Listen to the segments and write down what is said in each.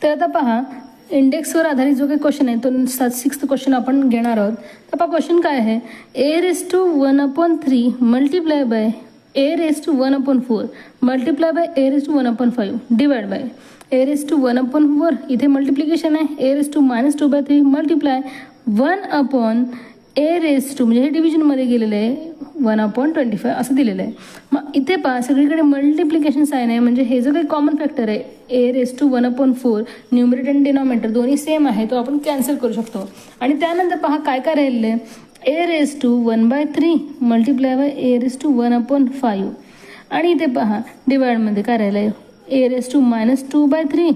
तर आता पहा, इंडेक्सवर आधारित जो काही क्वेश्चन आहे तो 6th क्वेश्चन आपण घेणार आहोत. तर पहा क्वेश्चन काय आहे, a⁻1/3 multiply by a⁻1/4 multiply by a⁻1/5 divide by a⁻1/4 इथे मल्टिप्लिकेशन आहे, a⁻2/3 मल्टिप्लाय 1/a⁻, म्हणजे हे डिव्हिजनमध्ये गेलेलं आहे, 1/25 असं दिलेलं आहे. मग इथे पहा सगळीकडे मल्टिप्लिकेशन साईन आहे, म्हणजे हे जो काही कॉमन फॅक्टर आहे a⁻1/4 न्यूमरेटर आणि डिनॉमिनेटर दोन्ही सेम आहे, तो आपण कॅन्सल करू शकतो. आणि त्यानंतर पहा काय काय राहिलेलं आहे, a⁻1/3 मल्टिप्लाय बाय a⁻1/5 आणि इथे पहा डिवाइडमध्ये काय राहिलं आहे a⁻2/3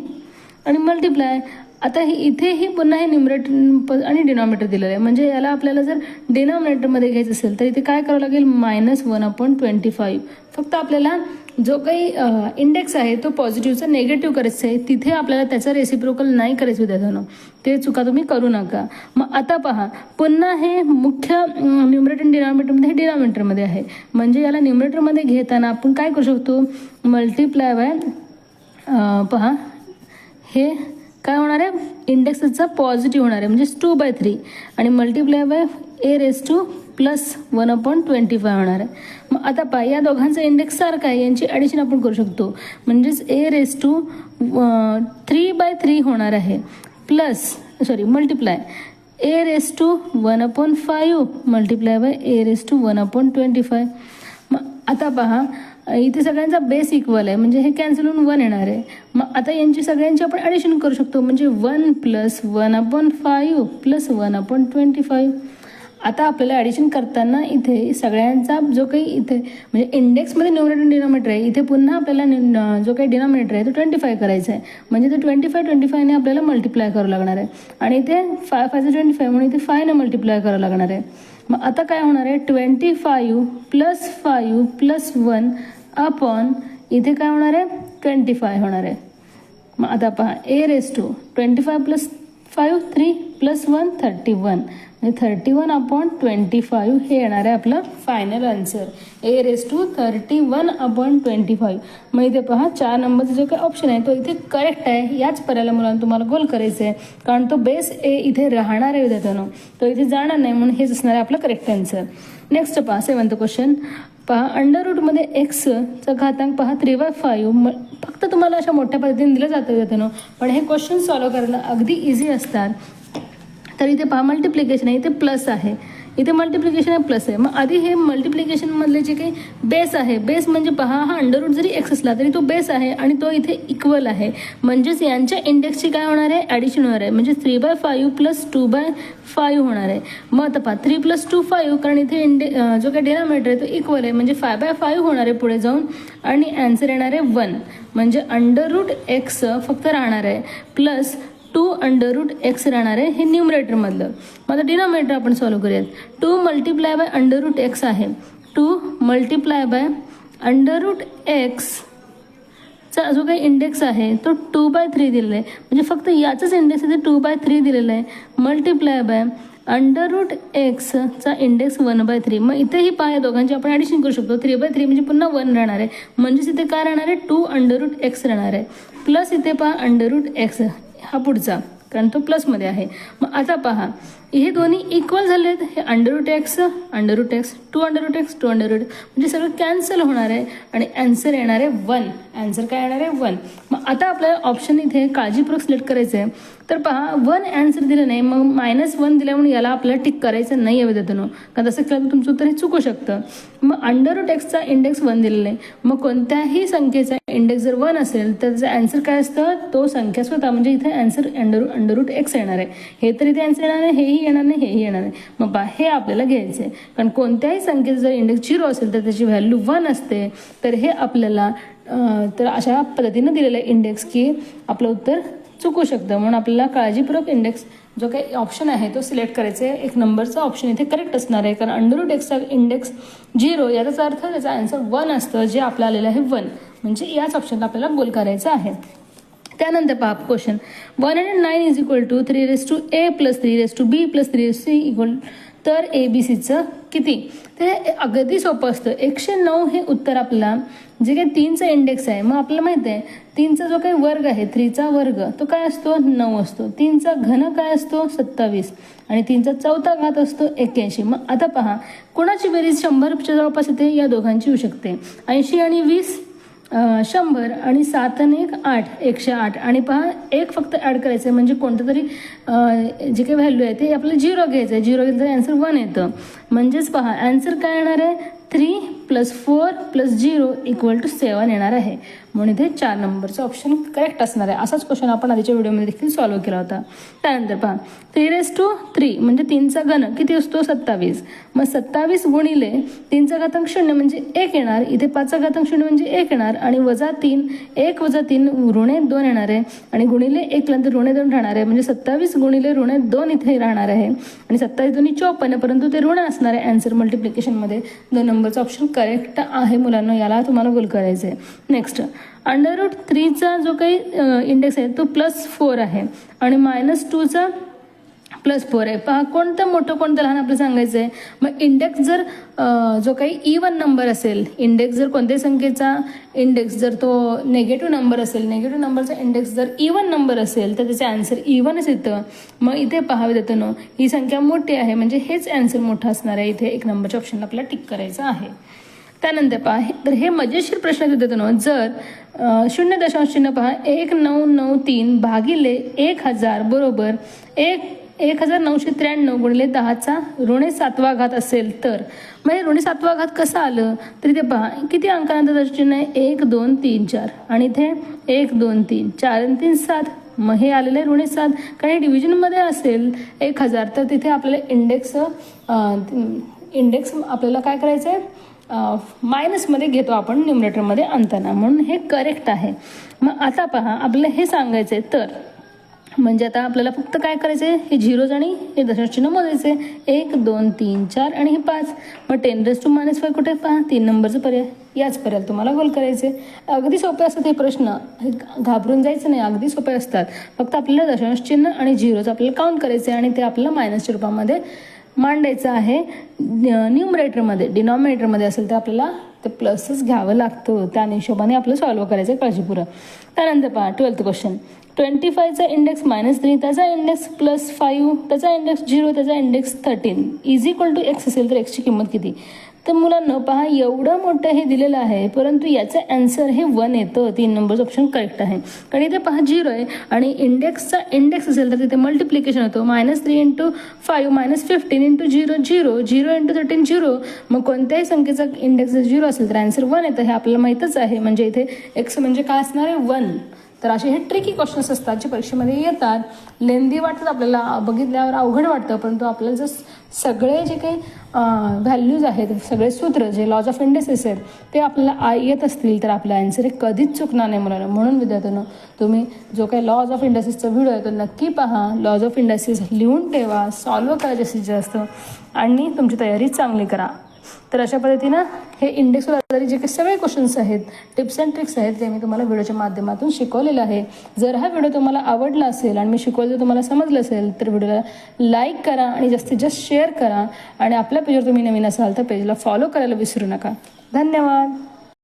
आणि मल्टिप्लाय. आता इथेही पुन्हा हे न्यूमरेटर आणि डिनॉमिनेटर दिलेलं आहे, म्हणजे याला आपल्याला जर डिनॉमिनेटरमध्ये घ्यायचं असेल तर इथे काय करावं लागेल, -1/25. फक्त आपल्याला जो काही इंडेक्स आहे तो पॉझिटिव्हचा निगेटिव्ह करायचा आहे, तिथे आपल्याला त्याचा रेसिप्रोकल नाही करायचं विद्यार्थ्यांनो, ते चुका तुम्ही करू नका. मग आता पहा पुन्हा हे मुख्य न्यूमरेटर आणि डिनॉमिनेटरमध्ये हे डिनॉमिनेटरमध्ये आहे, म्हणजे याला न्यूमरेटरमध्ये घेताना आपण काय करू शकतो, मल्टिप्लाय बाय पहा हे काय होणार आहे, इंडेक्सचा पॉझिटिव्ह होणार आहे म्हणजे 2/3 आणि मल्टिप्लाय बाय a⁻1/25 होणार आहे. मग आता पहा या दोघांचा इंडेक्स सारखा आहे, यांची ॲडिशन आपण करू शकतो, म्हणजेच a⁻3/3 होणार आहे multiply a⁻1/5 multiply by a⁻1/25. मग आता पहा इथे सगळ्यांचा बेस इक्वल आहे, म्हणजे हे कॅन्सल होऊन 1 येणार आहे. मग आता यांची सगळ्यांची आपण ॲडिशन करू शकतो, म्हणजे 1 + 1/5 + 1/25. आता आपल्याला ॲडिशन करताना इथे सगळ्यांचा जो काही इथे म्हणजे इंडेक्समध्ये न्यूमरेटर डिनॉमिनेटर आहे, इथे पुन्हा आपल्याला जो काही डिनॉमिनेटर आहे तो 25 करायचा आहे, म्हणजे ते 25ने आपल्याला मल्टिप्लाय करावं लागणार आहे आणि इथे 5 × 25 म्हणून इथे 5ने मल्टिप्लाय करावं लागणार आहे. मग आता काय होणार आहे, 25 + 5 + 1 अपॉन इथे काय होणार आहे, 25 होणार आहे. मग आता पहा a⁻25 + 5 3 + 1 31 म्हणजे 31/25 हे येणार आहे आपलं फायनल आन्सर, a⁻31/25. मग इथे पहा 4 नंबरचा जो काही ऑप्शन आहे तो इथे करेक्ट आहे. याच पर्यायाला मुलांना तुम्हाला गोल करायचं आहे, कारण तो बेस ए इथे राहणार आहे विद्यार्थ्यांनो, तो इथे जाणार नाही, म्हणून हेच असणार आहे आपलं करेक्ट आन्सर. नेक्स्ट पहा 7th क्वेश्चन. पहा अंडररूटमध्ये एक्सचा घातांक पहा 3/5 फक्त तुम्हाला अशा मोठ्या पद्धतीने दिलं जातं विद्यार्थ्यांनो, पण हे क्वेश्चन सॉल्व्ह करायला अगदी इझी असतात. तर इथे पहा मल्टिप्लिकेशन आहे, इथे प्लस आहे, इथे मल्टिप्लिकेशन आहे प्लस आहे. मग आधी हे मल्टिप्लिकेशनमधले जे काही बेस आहे, बेस म्हणजे पहा हा अंडररूट जरी एक्स असला तरी तो बेस आहे आणि तो इथे इक्वल आहे, म्हणजेच यांच्या इंडेक्सची काय होणार आहे, ॲडिशन होणार आहे, म्हणजे 3/5 + 2/5 होणार आहे. मग आता पहा 3 + 2 5, कारण इथे जो काही डिनॉमिनेटर आहे तो इक्वल आहे, म्हणजे 5/5 होणार आहे पुढे जाऊन आणि ॲन्सर येणार आहे 1, म्हणजे अंडररूट एक्स फक्त राहणार आहे प्लस 2√x राहणार आहे हे न्यूमरेटरमधलं. मग आता डिनॉमिनेटर आपण सॉल्व्ह करूयात. 2 × √x आहे, 2 × √x चा जो काही इंडेक्स आहे तो 2/3 दिलेला आहे, म्हणजे फक्त याचाच इंडेक्स इथे 2/3 दिलेला आहे, मल्टिप्लाय बाय √x चा इंडेक्स 1/3. मग इथेही पहा या दोघांची आपण ॲडिशन करू शकतो, 3/3 म्हणजे पुन्हा 1 राहणार आहे, म्हणजेच इथे काय राहणार आहे, 2√x राहणार आहे, प्लस इथे पहा √x हा पुढचा, कारण तो प्लसमध्ये आहे. मग आता पहा हे दोन्ही इक्वल झाले आहेत, हे √x 2√x म्हणजे सगळं कॅन्सल होणार आहे आणि ॲन्सर येणार आहे 1. ॲन्सर काय येणार आहे 1. मग आता आपल्याला ऑप्शन इथे काळजीपूर्वक सिलेक्ट करायचं आहे. तर पहा 1 ॲन्सर दिलं नाही, मग -1 दिल्या म्हणून याला आपल्याला टिक करायचं नाही आहे विद्यार्थ्यांनो, कारण तसं केलं तर तुमचं उत्तर हे चुकू शकतं. मग √x इंडेक्स 1 दिलेला आहे, मग कोणत्याही संख्येचा इंडेक्स जर 1 असेल तर त्याचं ॲन्सर काय असतं, तो संख्या स्वतः, म्हणजे इथे ॲन्सर √x येणार आहे. हे तर इथे ॲन्सर येणार नाही, हेही येणार नाही, हेही येणार नाही. मग पहा हे आपल्याला घ्यायचं आहे, कारण कोणत्याही संख्येचा जर इंडेक्स 0 असेल तर त्याची व्हॅल्यू 1 असते. तर हे आपल्याला तर अशा पद्धतीनं दिलेलं आहे इंडेक्स की आपलं उत्तर चुकू शकतं, म्हणून आपल्याला काळजीपूर्वक इंडेक्स जो काही ऑप्शन आहे तो सिलेक्ट करायचा आहे. 1 नंबरचा ऑप्शन इथे करेक्ट असणार आहे, कारण √xचा इंडेक्स 0 याचा अर्थ त्याचा आन्सर 1 असतं, जे आपलं आलेलं आहे 1, म्हणजे याच ऑप्शनला आपल्याला गोल करायचं आहे. त्यानंतर पहा क्वेश्चन 109 = 3a + 3b + 3c = तर ABCचं किती? ते अगदी सोपं असतं. 109 हे उत्तर आपला जे काही 3चा इंडेक्स आहे, मग आपल्याला माहिती आहे 3चा जो काही वर्ग आहे, 3चा वर्ग तो काय असतो? 9 असतो. 3चा घन काय असतो? 27 आणि 3चा चौथा घात असतो 81. मग आता पहा कोणाची बेरीज 100च्या जवळपास येते? या दोघांची येऊ शकते. 80 आणि 20 100 आणि 7 आणि 1 8 108 आणि पहा एक फक्त ॲड करायचं आहे म्हणजे कोणतं तरी जे काही व्हॅल्यू आहे ते आपल्याला 0 घ्यायचं आहे. 0 घेतलं तर ॲन्सर 1 येतं. म्हणजेच पहा ॲन्सर काय येणार आहे? 3 + 4 + 0 = 7 येणार आहे. म्हणून इथे 4 नंबरचं ऑप्शन करेक्ट असणार आहे. असाच क्वेश्चन आपण आधीच्या व्हिडिओमध्ये देखील सॉल्व्ह केला होता. त्यानंतर पहा 3⁻³ म्हणजे 3चा घन किती असतो? 27. मग 27 गुणिले 3चा घातांक 0 म्हणजे 1 येणार. इथे 5चा घातांक 0 म्हणजे 1 येणार आणि -3 1 - 3 -2 येणार आहे आणि गुणिले 1 नंतर -2 राहणार आहे. म्हणजे 27 गुणिले -2 इथे राहणार आहे आणि 27 दोन्ही 54 परंतु ते ऋण असणार आहे. आन्सर मल्टिप्लिकेशनमध्ये 2 नंबरचा ऑप्शन करेक्ट आहे मुलांना. याला तुम्हाला गोल करायचं आहे. नेक्स्ट √3चा जो काही इंडेक्स आहे तो +4 आहे आणि -2चा +4 आहे. पहा कोणतं मोठं कोणतं लहान आपलं सांगायचं आहे. मग इंडेक्स जर जो काही इवन नंबर असेल, इंडेक्स जर कोणत्याही संख्येचा इंडेक्स जर तो नेगेटिव्ह नंबर असेल, नेगेटिव्ह नंबरचा इंडेक्स जर इवन नंबर असेल तर त्याचे आन्सर इवनच येतं. मग इथे पाहावे देतं ना ही संख्या मोठी आहे म्हणजे हेच आन्सर मोठं असणार आहे. इथे 1 नंबरच्या ऑप्शनला आपल्याला टिक करायचं आहे. त्यानंतर पहा तर हे मजेशीर प्रश्न देतो ना जर 0 चिन्ह पहा 1993 भागिले 1000 बरोबर 1993 गुणिले 10चा -7वा असेल तर मग हे -7वा कसं आलं? तर इथे पहा किती अंकानंतर चिन्ह आहे? 1 2 3 4 आणि इथे 1 2 3 4 आणि 3 7. मग हे आलेलं आहे -7. कारण डिव्हिजनमध्ये असेल 1000 तर तिथे आपल्याला इंडेक्स आपल्याला काय करायचं आहे? मायनसमध्ये घेतो आपण न्यूमरेटरमध्ये आणताना. म्हणून हे करेक्ट आहे. मग आता पहा आपल्याला हे सांगायचं आहे तर म्हणजे आता आपल्याला फक्त काय करायचं आहे? हे 0 आणि हे दशांशचिन्ह मोजायचे. 1 2 3 4 आणि हे 5. मग 10⁻⁻5 कुठे? पहा 3 नंबरचं पर्याय. याच पर्याय तुम्हाला गोल करायचे. अगदी सोपे असतात हे प्रश्न, घाबरून जायचं नाही. अगदी सोपे असतात. फक्त आपल्याला दशांशचिन्ह आणि 0चं आपल्याला काउंट करायचे आणि ते आपल्याला मायनसच्या रूपामध्ये मांडायचं आहे. न्यूमरेटरमध्ये डिनॉमिनेटरमध्ये असेल तर आपल्याला ते प्लसच घ्यावं लागतं. त्या हिशोबाने आपलं सॉल्व्ह करायचं काळजीपूर्वक. त्यानंतर पहा 12th क्वेश्चन 25चा इंडेक्स -3 त्याचा इंडेक्स +5 त्याचा इंडेक्स 0 त्याचा इंडेक्स 13 = x असेल तर x ची किंमत किती? तर मुलांना पहा एवढं मोठं हे दिलेलं आहे परंतु याचं आन्सर हे 1 येतं. 3 नंबरचं ऑप्शन करेक्ट आहे. कारण इथे पहा 0 आहे आणि इंडेक्सचा इंडेक्स असेल तर तिथे मल्टिप्लिकेशन होतं. -3 × 5 -15 × 0 0 0 × 13 0. मग कोणत्याही संख्येचा इंडेक्स जर 0 असेल तर आन्सर 1 येतं. हे आपल्याला माहीतच आहे. म्हणजे इथे x म्हणजे काय असणार आहे? 1. तर असे हे ट्रिकी क्वेश्चन्स असतात जे परीक्षेमध्ये येतात. लेंदी वाटतात आपल्याला, बघितल्यावर अवघड वाटतं परंतु आपल्याला जर सगळे जे काही व्हॅल्यूज आहेत, सगळे सूत्र जे लॉज ऑफ इंडेसिस आहेत ते आपल्याला येत असतील तर आपला आन्सर हे कधीच चुकणार नाही मुलांना. म्हणून विद्यार्थ्यांनो तुम्ही जो काही लॉज ऑफ इंडेसिसचा व्हिडिओ आहे तो नक्की पहा. लॉज ऑफ इंडेसिस लिहून ठेवा, सॉल्व्ह करा जास्तीत जास्त आणि तुमची तयारी चांगली करा. तर अशा पद्धतीनं हे इंडेक्सवर आधारित जे काही सगळे क्वेश्चन्स आहेत, टिप्स अँड ट्रिक्स आहेत ते मी तुम्हाला व्हिडिओच्या माध्यमातून शिकवलेलं आहे. जर हा व्हिडिओ तुम्हाला आवडला असेल आणि मी शिकवलं तुम्हाला समजलं असेल तर व्हिडिओला लाईक करा आणि जास्तीत जास्त शेअर करा आणि आपल्या पेजवर तुम्ही नवीन असाल तर पेजला फॉलो करायला विसरू नका. धन्यवाद.